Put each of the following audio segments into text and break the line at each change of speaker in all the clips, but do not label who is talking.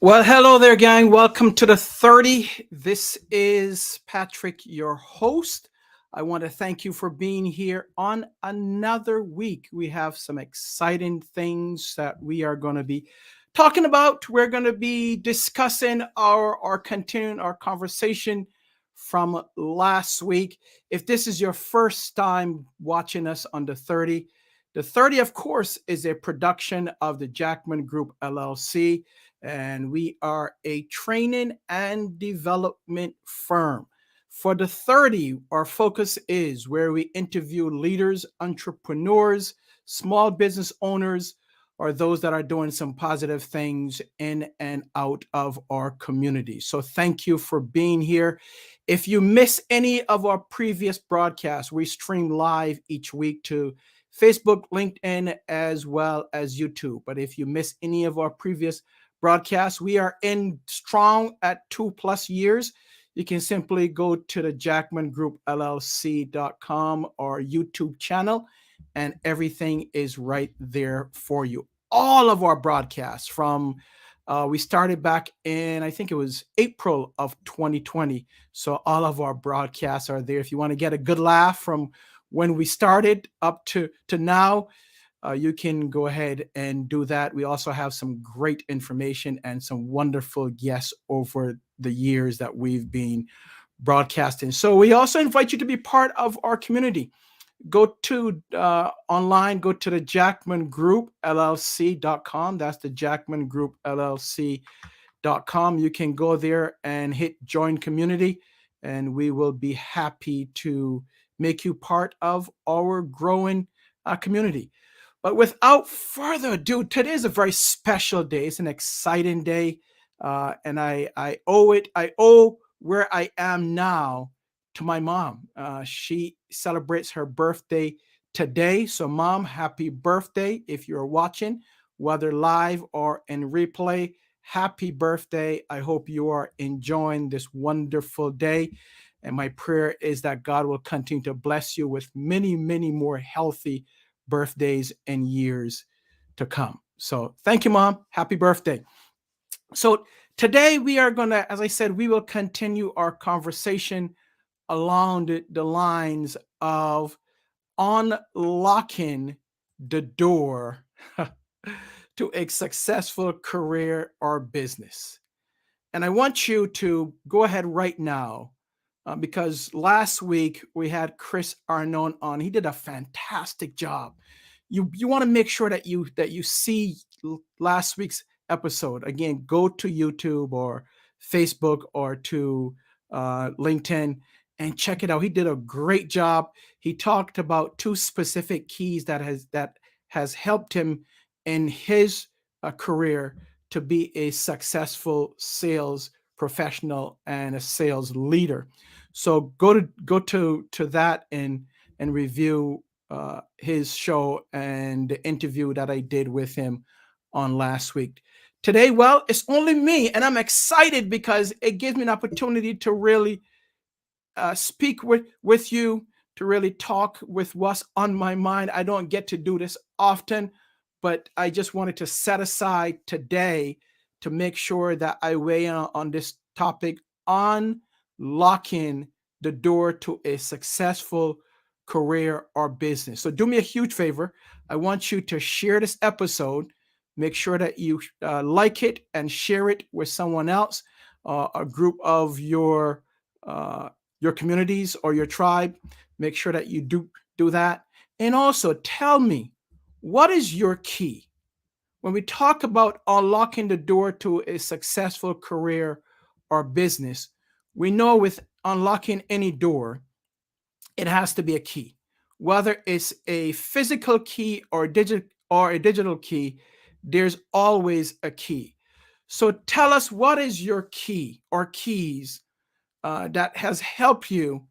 Well, hello there, gang. Welcome to the 30. This is Patrick, your host. I want to thank you for being here on another week. We have some exciting things that we are going to be talking about. We're going to be discussing or continuing our conversation from last week. If this is your first time watching us on the 30, of course, is a production of the Jackman Group LLC, and we are a training and development firm. For the 30, our focus is where we interview leaders, entrepreneurs, small business owners, or those that are doing some positive things in and out of our community. So thank you for being here. If you miss any of our previous broadcasts, we stream live each week to Facebook, LinkedIn, as well as YouTube. But if you miss any of our previous broadcasts, we are in strong at 2+ years. You can simply go to the Jackman Group LLC.com or YouTube channel, and everything is right there for you. All of our broadcasts from we started back in, I think it was April of 2020. So all of our broadcasts are there. If you want to get a good laugh from when we started up to now, you can go ahead and do that. We also have some great information and some wonderful guests over the years that we've been broadcasting. So we also invite you to be part of our community. Go to online, go to the Jackman Group LLC.com. That's the Jackman Group LLC.com. You can go there and hit join community, and we will be happy to make you part of our growing community. But without further ado, today is a very special day. It's an exciting day, and I owe where I am now to my mom. She celebrates her birthday today. So, Mom, happy birthday! If you're watching, whether live or in replay, happy birthday! I hope you are enjoying this wonderful day. And my prayer is that God will continue to bless you with many, many more healthy birthdays and years to come. So thank you, Mom. Happy birthday. So today we are going to, as I said, we will continue our conversation along the lines of unlocking the door to a successful career or business. And I want you to go ahead right now, because last week we had Chris Arnone on. He did a fantastic job. You want to make sure that you see last week's episode. Again, go to YouTube or Facebook or to LinkedIn and check it out. He did a great job. He talked about two specific keys that has helped him in his career to be a successful sales professional and a sales leader. So go to that and review his show and the interview that I did with him on last week. Today, well, it's only me, and I'm excited because it gives me an opportunity to really speak with you, to really talk with what's on my mind. I don't get to do this often, but I just wanted to set aside today to make sure that I weigh in on this topic, unlocking the door to a successful career or business. So do me a huge favor. I want you to share this episode. Make sure that you like it and share it with someone else, a group of your communities or your tribe. Make sure that you do that. And also tell me, what is your key? When we talk about unlocking the door to a successful career or business, we know with unlocking any door, it has to be a key. Whether it's a physical key or a digital key, there's always a key. So tell us, what is your key or keys that has helped you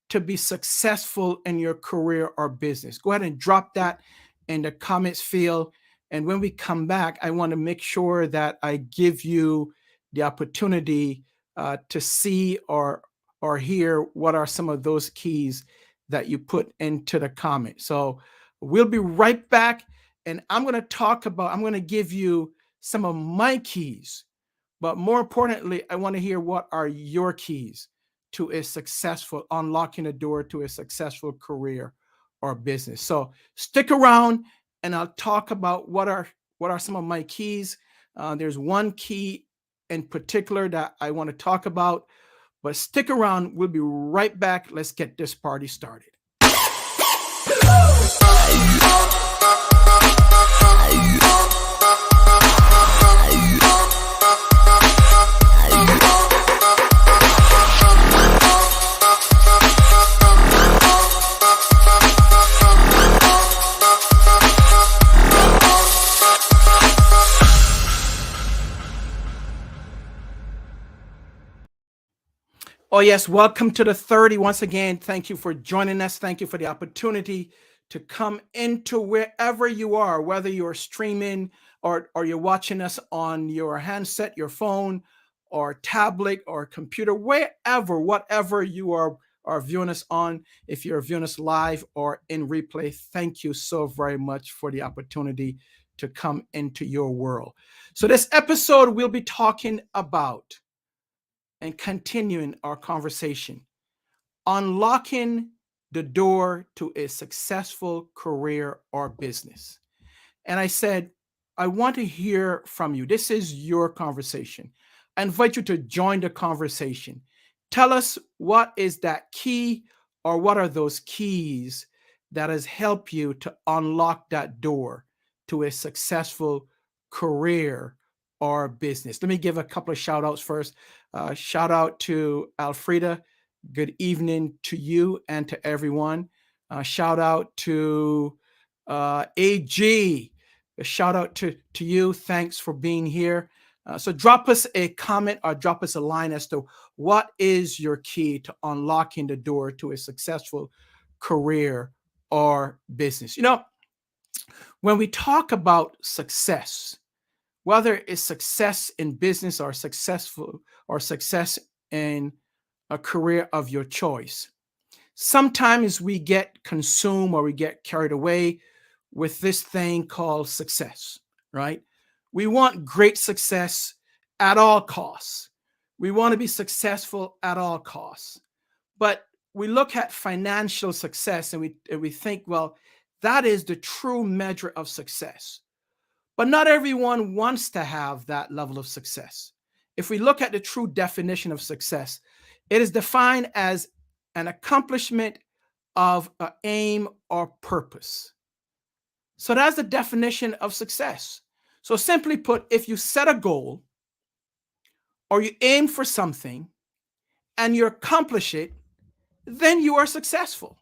to be successful in your career or business? Go ahead and drop that in the comments field. And when we come back, I want to make sure that I give you the opportunity to see or hear what are some of those keys that you put into the comment. So we'll be right back, and I'm going to give you some of my keys. But more importantly, I want to hear what are your keys to a successful unlocking a door to a successful career or business. So stick around and I'll talk about what are some of my keys. There's one key in particular that I want to talk about, but stick around. We'll be right back. Let's get this party started. Oh, yes. Welcome to the 30. Once again, thank you for joining us. Thank you for the opportunity to come into wherever you are, whether you're streaming or you're watching us on your handset, your phone, or tablet or computer, wherever, whatever you are viewing us on. If you're viewing us live or in replay, thank you so very much for the opportunity to come into your world. So this episode, we'll be talking about and continuing our conversation, unlocking the door to a successful career or business. And I said, I want to hear from you. This is your conversation. I invite you to join the conversation. Tell us what is that key or what are those keys that has helped you to unlock that door to a successful career or business. Let me give a couple of shout outs first. Shout out to Alfreda. Good evening to you and to everyone. Shout out to AG. A shout out to you. Thanks for being here. So drop us a comment or drop us a line as to what is your key to unlocking the door to a successful career or business. You know, when we talk about success, whether it's success in business or success in a career of your choice, sometimes we get consumed or we get carried away with this thing called success, right? We want great success at all costs. We want to be successful at all costs. But we look at financial success and we think, well, that is the true measure of success. But not everyone wants to have that level of success. If we look at the true definition of success, it is defined as an accomplishment of an aim or purpose. So that's the definition of success. So simply put, if you set a goal or you aim for something and you accomplish it, then you are successful.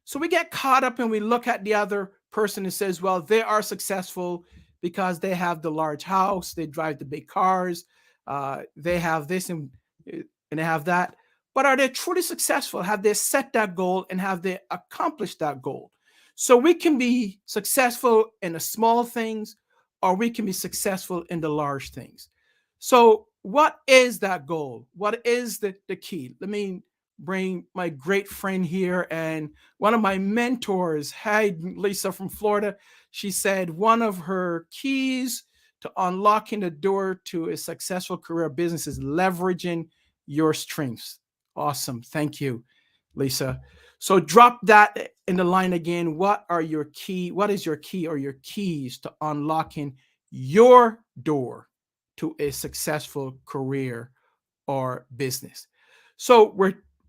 So we get caught up and we look at the other person and says, well, they are successful because they have the large house, they drive the big cars, they have this and they have that. But are they truly successful? Have they set that goal and have they accomplished that goal? So we can be successful in the small things or we can be successful in the large things. So what is that goal? What is the key? Let me bring my great friend here and one of my mentors. Hi, Lisa from Florida. She said one of her keys to unlocking the door to a successful career business is leveraging your strengths. Awesome. Thank you, Lisa. So drop that in the line again. What is your key or your keys to unlocking your door to a successful career or business? So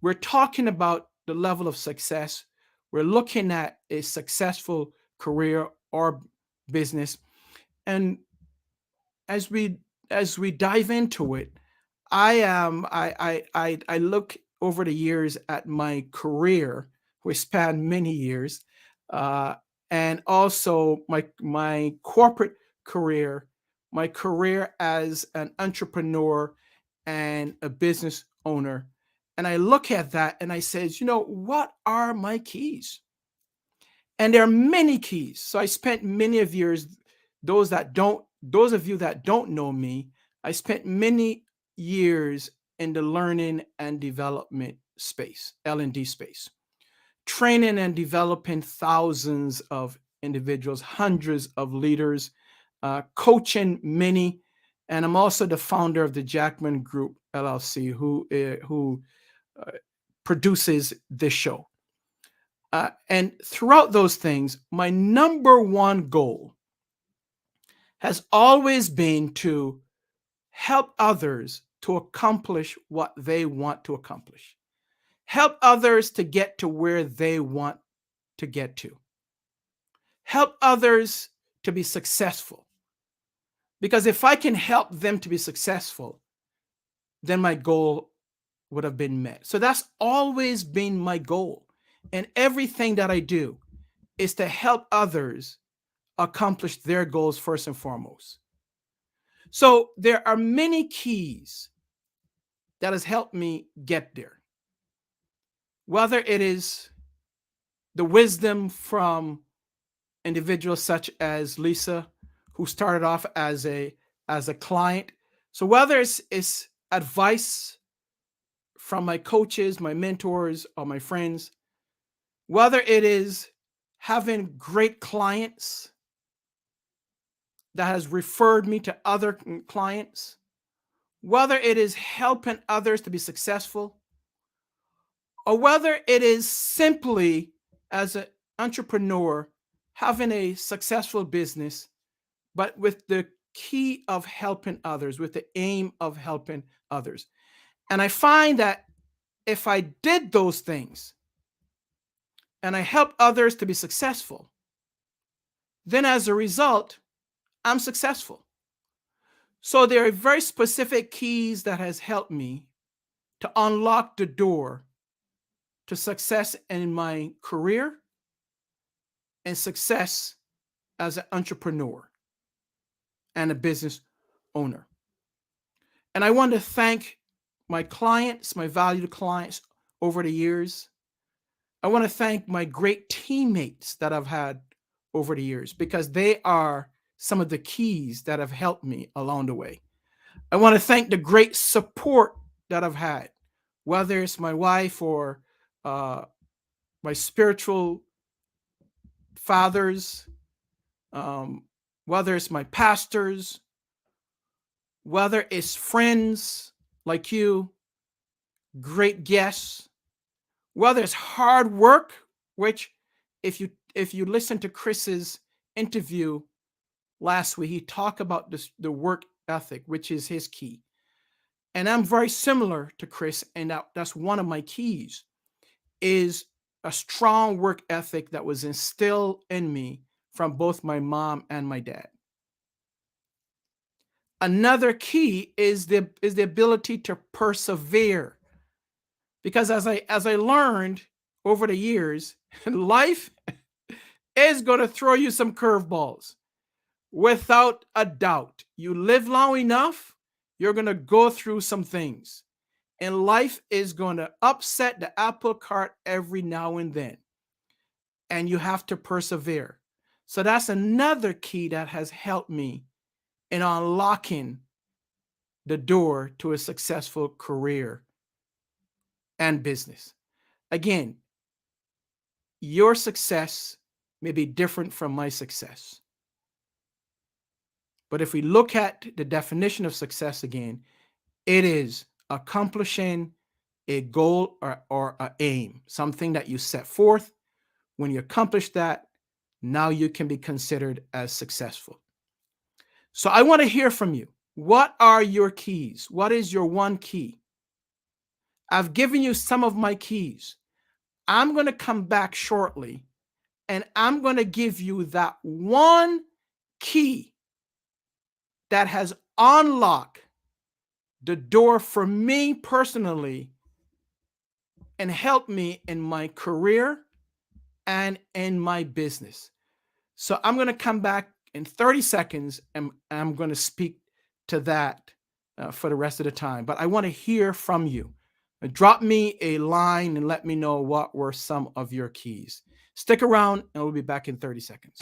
we're talking about the level of success. We're looking at a successful career or business. And as we dive into it, I look over the years at my career, which spanned many years, and also my corporate career, my career as an entrepreneur and a business owner. And I look at that and I says, you know, what are my keys? And there are many keys. So I spent many of years, those of you that don't know me, I spent many years in the learning and development space, L&D space, training and developing thousands of individuals, hundreds of leaders, coaching many. and I'm also the founder of the Jackman Group LLC, who produces this show. And throughout those things, my number one goal has always been to help others to accomplish what they want to accomplish. Help others to get to where they want to get to. Help others to be successful. Because if I can help them to be successful, then my goal would have been met. So that's always been my goal. And everything that I do is to help others accomplish their goals first and foremost. So there are many keys that has helped me get there. Whether it is the wisdom from individuals such as Lisa, who started off as a client. So whether it's advice from my coaches, my mentors, or my friends, whether it is having great clients that has referred me to other clients, whether it is helping others to be successful, or whether it is simply as an entrepreneur having a successful business, but with the key of helping others, with the aim of helping others. And I find that if I did those things and I help others to be successful, then as a result, I'm successful. So there are very specific keys that has helped me to unlock the door to success in my career and success as an entrepreneur and a business owner. And I want to thank my clients, my valued clients over the years. I want to thank my great teammates that I've had over the years, because they are some of the keys that have helped me along the way. I want to thank the great support that I've had, whether it's my wife or my spiritual fathers, whether it's my pastors, whether it's friends like you, great guests, whether it's hard work, which if you listen to Chris's interview last week, he talked about the work ethic, which is his key. And I'm very similar to Chris, and that's one of my keys, is a strong work ethic that was instilled in me from both my mom and my dad. Another key is the ability to persevere. Because as I learned over the years, life is going to throw you some curveballs. Without a doubt. You live long enough, you're going to go through some things. And life is going to upset the apple cart every now and then. And you have to persevere. So that's another key that has helped me in unlocking the door to a successful career and business. Again, your success may be different from my success. But if we look at the definition of success again, it is accomplishing a goal or an aim, something that you set forth. When you accomplish that, now you can be considered as successful. So I want to hear from you. What are your keys? What is your one key? I've given you some of my keys. I'm going to come back shortly, and I'm going to give you that one key that has unlocked the door for me personally and helped me in my career and in my business. So I'm going to come back in 30 seconds and I'm going to speak to that for the rest of the time. But I want to hear from you. Drop me a line and let me know what were some of your keys. Stick around and we'll be back in 30 seconds.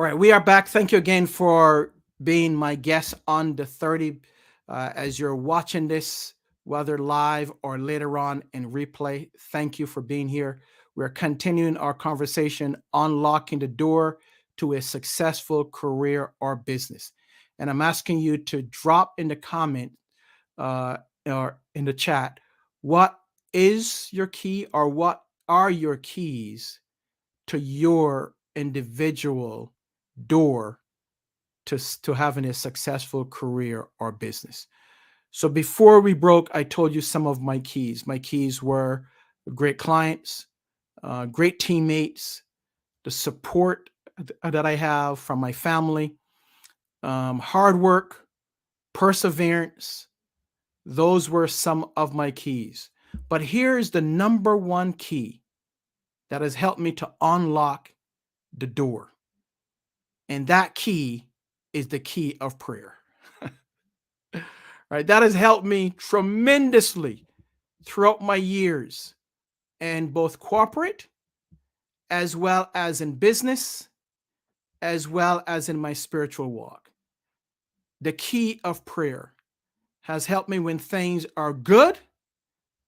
All right, we are back. Thank you again for being my guest on the 30. As you're watching this, whether live or later on in replay, thank you for being here. We're continuing our conversation, unlocking the door to a successful career or business. And I'm asking you to drop in the comment uh, or in the chat, what is your key or what are your keys to your individual door to having a successful career or business. So before we broke, I told you some of my keys. My keys were great clients, great teammates, the support that I have from my family, hard work, perseverance. Those were some of my keys. But here's the number one key that has helped me to unlock the door. And that key is the key of prayer. Right? That has helped me tremendously throughout my years in both corporate as well as in business, as well as in my spiritual walk. The key of prayer has helped me when things are good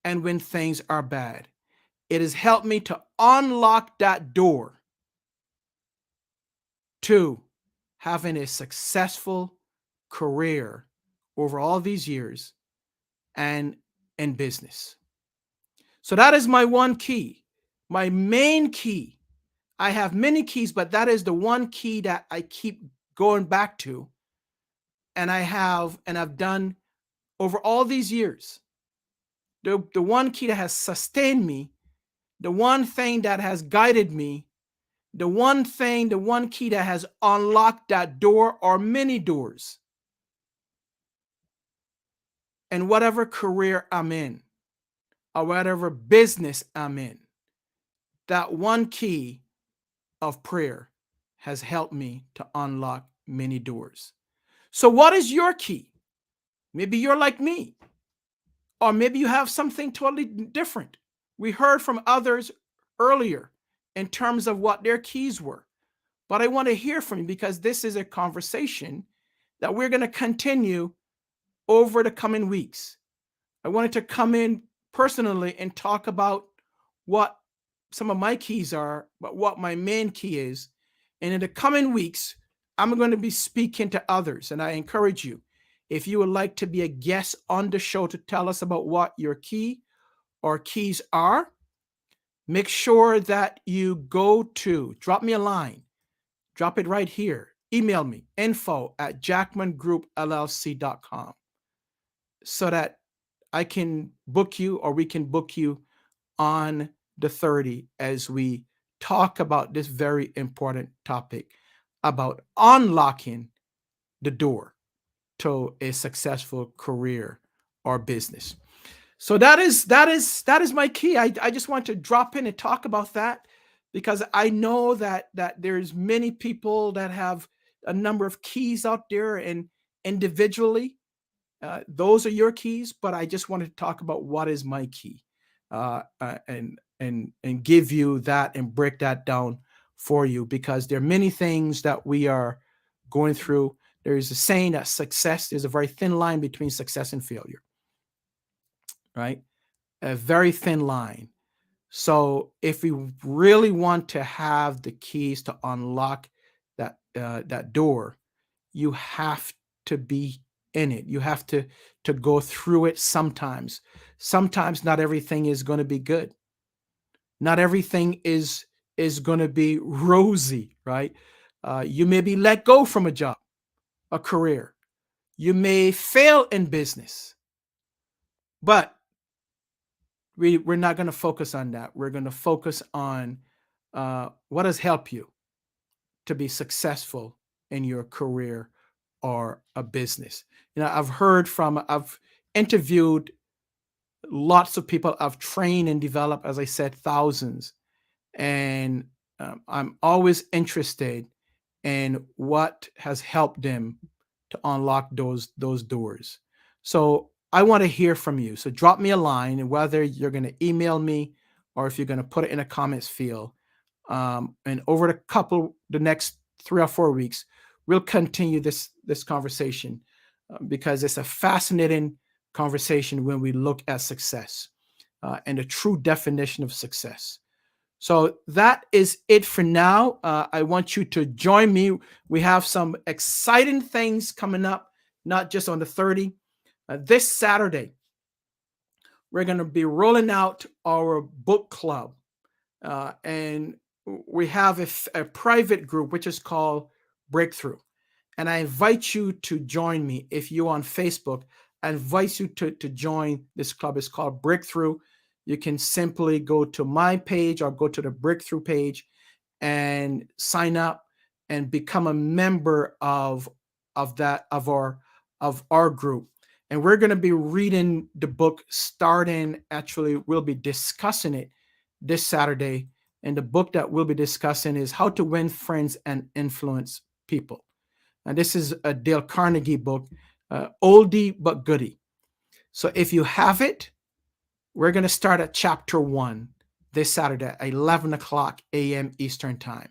and when things are bad. It has helped me to unlock that door to having a successful career over all these years and in business. So that is my one key, my main key. I have many keys, but that is the one key that I keep going back to. And I've done over all these years. The one key that has sustained me, the one thing that has guided me, the one key that has unlocked that door or many doors. And whatever career I'm in, or whatever business I'm in, that one key of prayer has helped me to unlock many doors. So, what is your key? Maybe you're like me, or maybe you have something totally different. We heard from others earlier in terms of what their keys were, but I want to hear from you because this is a conversation that we're going to continue over the coming weeks. I wanted to come in personally and talk about what some of my keys are, but what my main key is. And in the coming weeks, I'm going to be speaking to others. And I encourage you, if you would like to be a guest on the show to tell us about what your key or keys are, make sure that you drop me a line, drop it right here. Email me, info@jackmangroup.llc.com, so that I can book you or we can book you on the 30 as we talk about this very important topic about unlocking the door to a successful career or business. So that is my key. I just want to drop in and talk about that because I know that there's many people that have a number of keys out there, and individually those are your keys, but I just wanted to talk about what is my key, and give you that and break that down for you because there are many things that we are going through. There is a saying that there's a very thin line between success and failure, right? A very thin line. So if we really want to have the keys to unlock that door, you have to be in it. You have to go through it sometimes. Sometimes not everything is going to be good. Not everything is going to be rosy, right? You may be let go from a job, a career. You may fail in business, but we're not going to focus on that. We're going to focus on what has helped you to be successful in your career or a business. I've interviewed lots of people. I've trained and developed, as I said, thousands. And I'm always interested in what has helped them to unlock those doors. So I want to hear from you. So drop me a line, and whether you're going to email me or if you're going to put it in a comments field. And over the next 3 or 4 weeks, we'll continue this conversation because it's a fascinating conversation when we look at success and the true definition of success. So that is it for now. I want you to join me. We have some exciting things coming up, not just on the 30th. This Saturday, we're going to be rolling out our book club. And we have a private group, which is called Breakthrough. And I invite you to join me. If you're on Facebook, I invite you to join this club. It's called Breakthrough. You can simply go to my page or go to the Breakthrough page and sign up and become a member of our group. And we're going to be reading the book starting, actually, we'll be discussing it this Saturday. And the book that we'll be discussing is How to Win Friends and Influence People. And this is a Dale Carnegie book, oldie but goodie. So if you have it, we're going to start at chapter 1 this Saturday at 11 o'clock a.m. Eastern Time.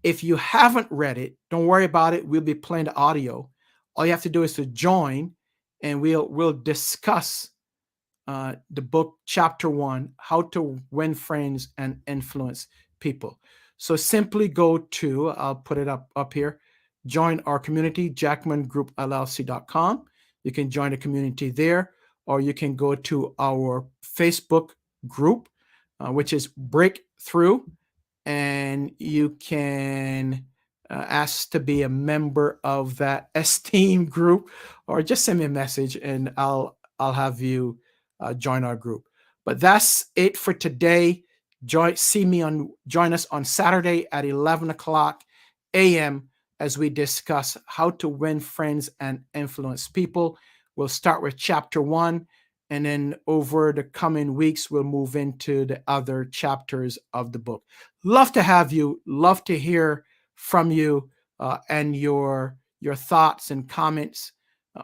If you haven't read it, don't worry about it. We'll be playing the audio. All you have to do is to join, and we'll discuss the book, chapter 1, How to Win Friends and Influence People. So simply go to, I'll put it up here, join our community, Jackman Group LLC.com. You can join the community there, or you can go to our Facebook group, which is Breakthrough, and you can ask to be a member of that esteemed group, or just send me a message and I'll have you join our group. But that's it for today. Join us on Saturday at 11 o'clock a.m. as we discuss how to win friends and influence people. We'll start with chapter 1, and then over the coming weeks, we'll move into the other chapters of the book. Love to have you. Love to hear from you and your thoughts and comments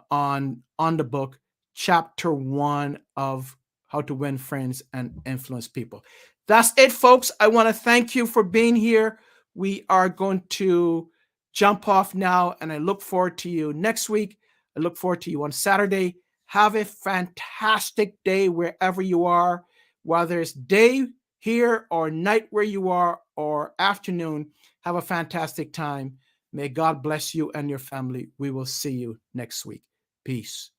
on the book, chapter 1 of How to Win Friends and Influence People. That's it, folks. I want to thank you for being here. We are going to jump off now, and I look forward to you next week. I look forward to you on Saturday. Have a fantastic day wherever you are, whether it's day here or night where you are or afternoon. Have a fantastic time. May God bless you and your family. We will see you next week. Peace.